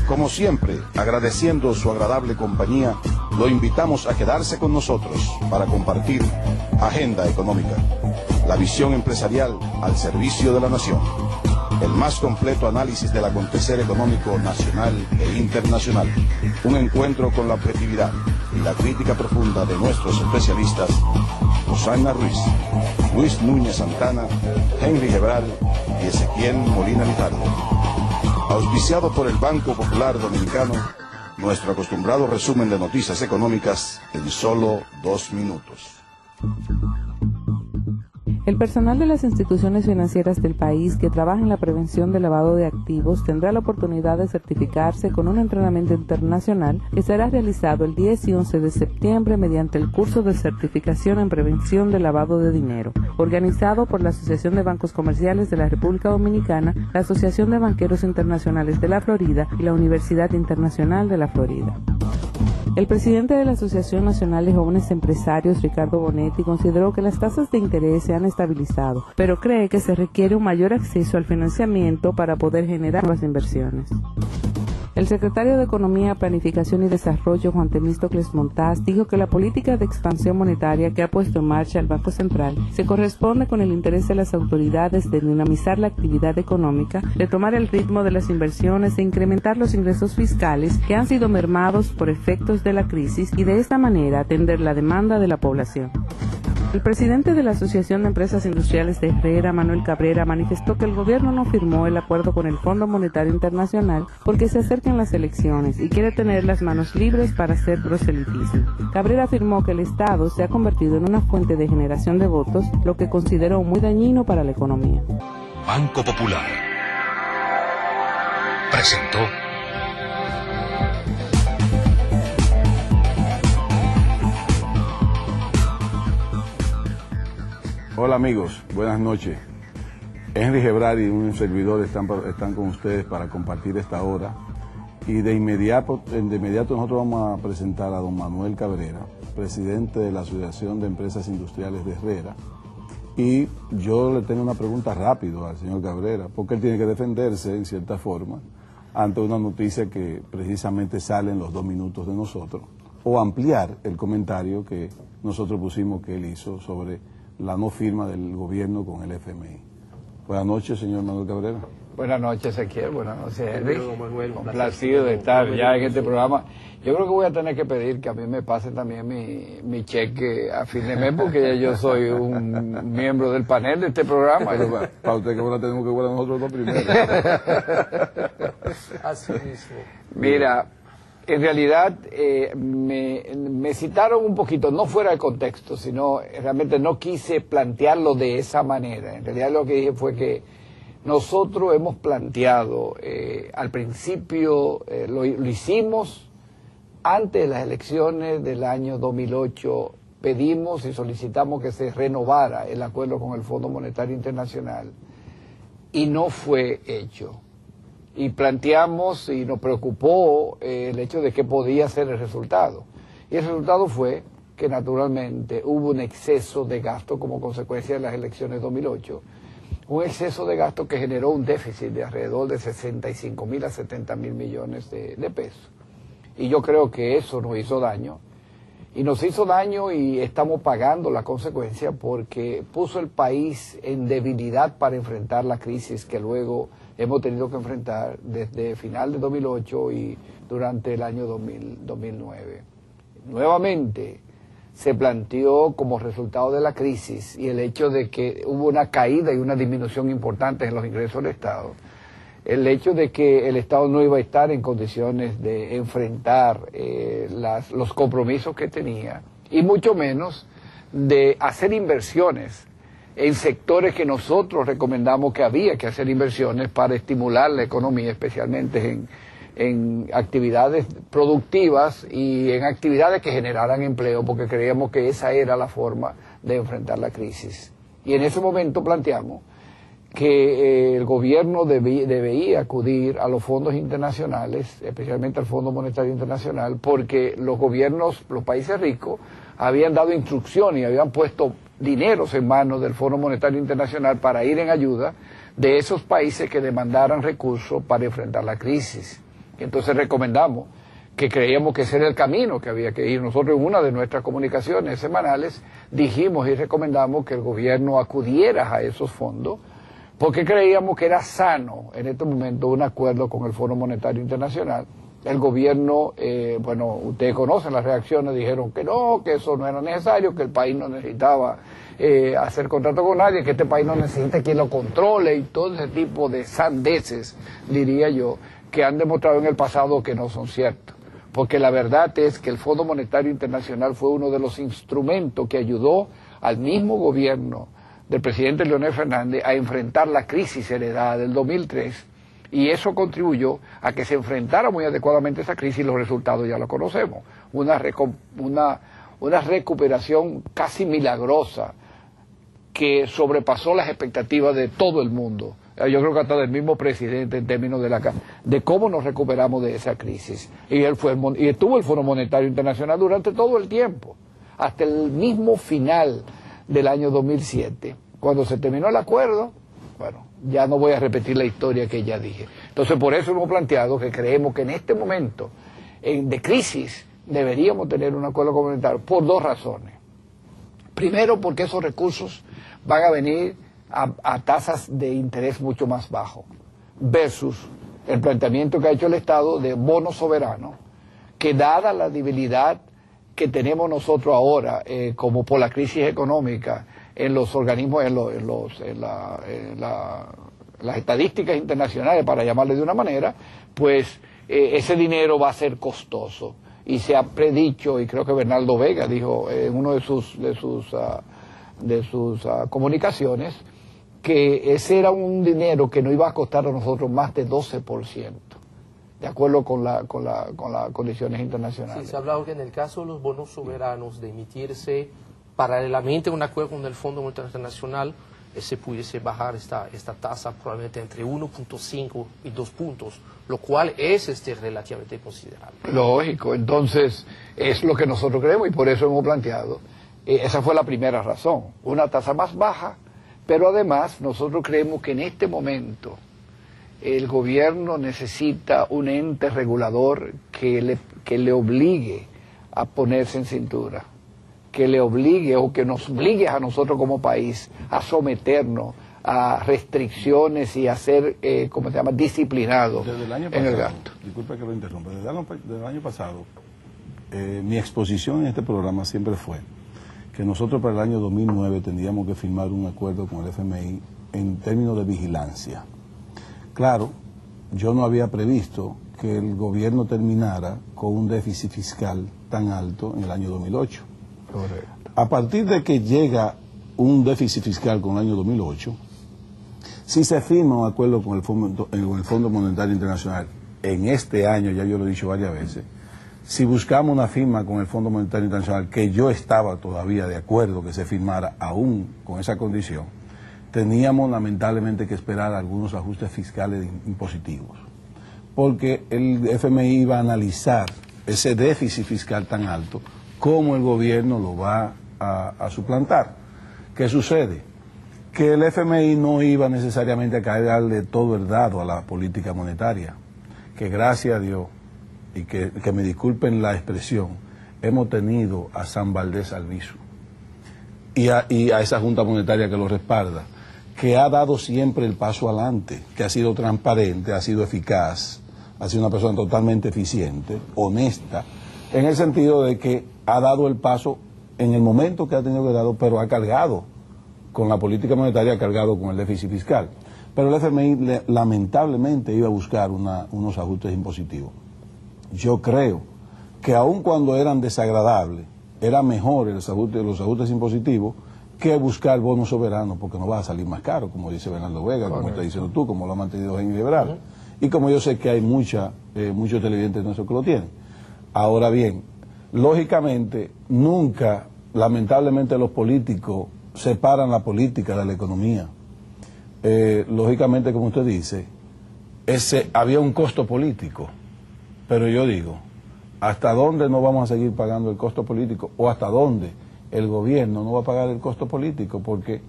Como siempre, agradeciendo su agradable compañía, lo invitamos a quedarse con nosotros para compartir Agenda Económica, la visión empresarial al servicio de la nación. El más completo análisis del acontecer económico nacional e internacional. Un encuentro con la objetividad y la crítica profunda de nuestros especialistas, Rosana Ruiz, Luis Núñez Santana, Henry Gebral y Ezequiel Molina Lizardo. Auspiciado por el Banco Popular Dominicano, nuestro acostumbrado resumen de noticias económicas en solo 2 minutos. El personal de las instituciones financieras del país que trabaja en la prevención del lavado de activos tendrá la oportunidad de certificarse con un entrenamiento internacional que será realizado el 10 y 11 de septiembre mediante el curso de certificación en prevención del lavado de dinero, organizado por la Asociación de Bancos Comerciales de la República Dominicana, la Asociación de Banqueros Internacionales de la Florida y la Universidad Internacional de la Florida. El presidente de la Asociación Nacional de Jóvenes Empresarios, Ricardo Bonetti, consideró que las tasas de interés se han estabilizado, pero cree que se requiere un mayor acceso al financiamiento para poder generar nuevas inversiones. El secretario de Economía, Planificación y Desarrollo, Juan Temístocles Montaz, dijo que la política de expansión monetaria que ha puesto en marcha el Banco Central se corresponde con el interés de las autoridades de dinamizar la actividad económica, retomar el ritmo de las inversiones e incrementar los ingresos fiscales que han sido mermados por efectos de la crisis y de esta manera atender la demanda de la población. El presidente de la Asociación de Empresas Industriales de Herrera, Manuel Cabrera, manifestó que el gobierno no firmó el acuerdo con el Fondo Monetario Internacional porque se acercan las elecciones y quiere tener las manos libres para hacer proselitismo. Cabrera afirmó que el Estado se ha convertido en una fuente de generación de votos, lo que consideró muy dañino para la economía. Banco Popular presentó Hola amigos, buenas noches. Henry Gebral y un servidor están con ustedes para compartir esta hora y de inmediato nosotros vamos a presentar a don Manuel Cabrera, presidente de la Asociación de Empresas Industriales de Herrera, y yo le tengo una pregunta rápido al señor Cabrera, porque él tiene que defenderse en cierta forma ante una noticia que precisamente sale en los 2 minutos de nosotros, o ampliar el comentario que nosotros pusimos que él hizo sobre la no firma del gobierno con el FMI. Buenas noches, señor Manuel Cabrera. Buenas noches, Ezequiel. Buenas noches, Henry. Complacido de estar ya en este programa. Yo creo que voy a tener que pedir que a mí me pase también mi cheque a fin de mes, porque yo soy un miembro del panel de este programa. Pero para usted que ahora tenemos que guardar nosotros los primeros. Así mismo. Mira, en realidad me citaron un poquito, no fuera de contexto, sino realmente no quise plantearlo de esa manera. En realidad lo que dije fue que nosotros hemos planteado, al principio lo hicimos antes de las elecciones del año 2008, pedimos y solicitamos que se renovara el acuerdo con el Fondo Monetario Internacional y no fue hecho. Y planteamos y nos preocupó el hecho de que podía ser el resultado. Y el resultado fue que naturalmente hubo un exceso de gasto como consecuencia de las elecciones 2008. Un exceso de gasto que generó un déficit de alrededor de 65.000 a 70.000 millones de pesos. Y yo creo que eso nos hizo daño. Y nos hizo daño y estamos pagando la consecuencia porque puso el país en debilidad para enfrentar la crisis que luego hemos tenido que enfrentar desde final de 2008 y durante el año 2009. Nuevamente se planteó como resultado de la crisis y el hecho de que hubo una caída y una disminución importante en los ingresos del Estado, el hecho de que el Estado no iba a estar en condiciones de enfrentar los compromisos que tenía y mucho menos de hacer inversiones en sectores que nosotros recomendamos que había que hacer inversiones para estimular la economía, especialmente en actividades productivas y en actividades que generaran empleo, porque creíamos que esa era la forma de enfrentar la crisis. Y en ese momento planteamos que el gobierno debía acudir a los fondos internacionales, especialmente al Fondo Monetario Internacional, porque los gobiernos, los países ricos, habían dado instrucciones y habían puesto dineros en manos del Fondo Monetario Internacional para ir en ayuda de esos países que demandaran recursos para enfrentar la crisis. Entonces recomendamos que creíamos que ese era el camino que había que ir. Nosotros en una de nuestras comunicaciones semanales dijimos y recomendamos que el gobierno acudiera a esos fondos porque creíamos que era sano en este momento un acuerdo con el Fondo Monetario Internacional. El gobierno, bueno, ustedes conocen las reacciones, dijeron que no, que eso no era necesario, que el país no necesitaba hacer contrato con nadie, que este país no necesita quien lo controle y todo ese tipo de sandeces, diría yo, que han demostrado en el pasado que no son ciertos. Porque la verdad es que el Fondo Monetario Internacional fue uno de los instrumentos que ayudó al mismo gobierno del presidente Leonel Fernández a enfrentar la crisis heredada del 2003, y eso contribuyó a que se enfrentara muy adecuadamente esa crisis, y los resultados ya los conocemos. Una recuperación casi milagrosa que sobrepasó las expectativas de todo el mundo. Yo creo que hasta del mismo presidente en términos de cómo nos recuperamos de esa crisis. Y estuvo el Fondo Monetario Internacional durante todo el tiempo, hasta el mismo final del año 2007. Cuando se terminó el acuerdo, bueno, ya no voy a repetir la historia que ya dije. Entonces por eso hemos planteado que creemos que en este momento de crisis deberíamos tener un acuerdo comunitario por dos razones. Primero, porque esos recursos van a venir a tasas de interés mucho más bajo, versus el planteamiento que ha hecho el Estado de bono soberano, que dada la debilidad que tenemos nosotros ahora, como por la crisis económica, en los organismos, en las estadísticas internacionales, para llamarle de una manera, pues ese dinero va a ser costoso. Y se ha predicho, y creo que Bernardo Vega dijo en uno de sus comunicaciones, que ese era un dinero que no iba a costar a nosotros más de 12%, de acuerdo con las condiciones internacionales. Sí, se ha hablado que en el caso de los bonos soberanos, de emitirse paralelamente a un acuerdo con el Fondo Monetario Internacional, se pudiese bajar esta tasa probablemente entre 1.5 y 2 puntos, lo cual es relativamente considerable. Lógico, entonces es lo que nosotros creemos y por eso hemos planteado. Esa fue la primera razón, una tasa más baja, pero además nosotros creemos que en este momento el gobierno necesita un ente regulador que le obligue a ponerse en cintura, que le obligue o que nos obligue a nosotros como país a someternos a restricciones y a ser, como se llama, disciplinados en el gasto. Disculpe que lo interrumpa, desde el año pasado mi exposición en este programa siempre fue que nosotros para el año 2009 tendríamos que firmar un acuerdo con el FMI en términos de vigilancia. Claro, yo no había previsto que el gobierno terminara con un déficit fiscal tan alto en el año 2008. Correcto. A partir de que llega un déficit fiscal con el año 2008, si se firma un acuerdo con el Fondo Monetario Internacional en este año, ya yo lo he dicho varias veces, si buscamos una firma con el Fondo Monetario Internacional, que yo estaba todavía de acuerdo que se firmara aún con esa condición, teníamos lamentablemente que esperar algunos ajustes fiscales impositivos, porque el FMI iba a analizar ese déficit fiscal tan alto, cómo el gobierno lo va a suplantar. ¿Qué sucede? Que el FMI no iba necesariamente a cargarle todo el dado a la política monetaria, que gracias a Dios, y que me disculpen la expresión, hemos tenido a San Valdés Albizu y a esa Junta Monetaria que lo respalda, que ha dado siempre el paso adelante, que ha sido transparente, ha sido eficaz, ha sido una persona totalmente eficiente, honesta, en el sentido de que ha dado el paso en el momento que ha tenido que darlo, pero ha cargado con la política monetaria, ha cargado con el déficit fiscal. Pero el FMI lamentablemente iba a buscar unos ajustes impositivos. Yo creo que aun cuando eran desagradables, era mejor los ajustes impositivos que buscar bonos soberanos, porque no va a salir más caro, como dice Bernardo Vega, como está diciendo tú, como lo ha mantenido Henry Lebral, y como yo sé que hay muchos televidentes nuestros que lo tienen. Ahora bien, lógicamente, nunca, lamentablemente, los políticos separan la política de la economía. Lógicamente, como usted dice, había un costo político. Pero yo digo, ¿hasta dónde no vamos a seguir pagando el costo político? ¿O hasta dónde el gobierno no va a pagar el costo político? Porque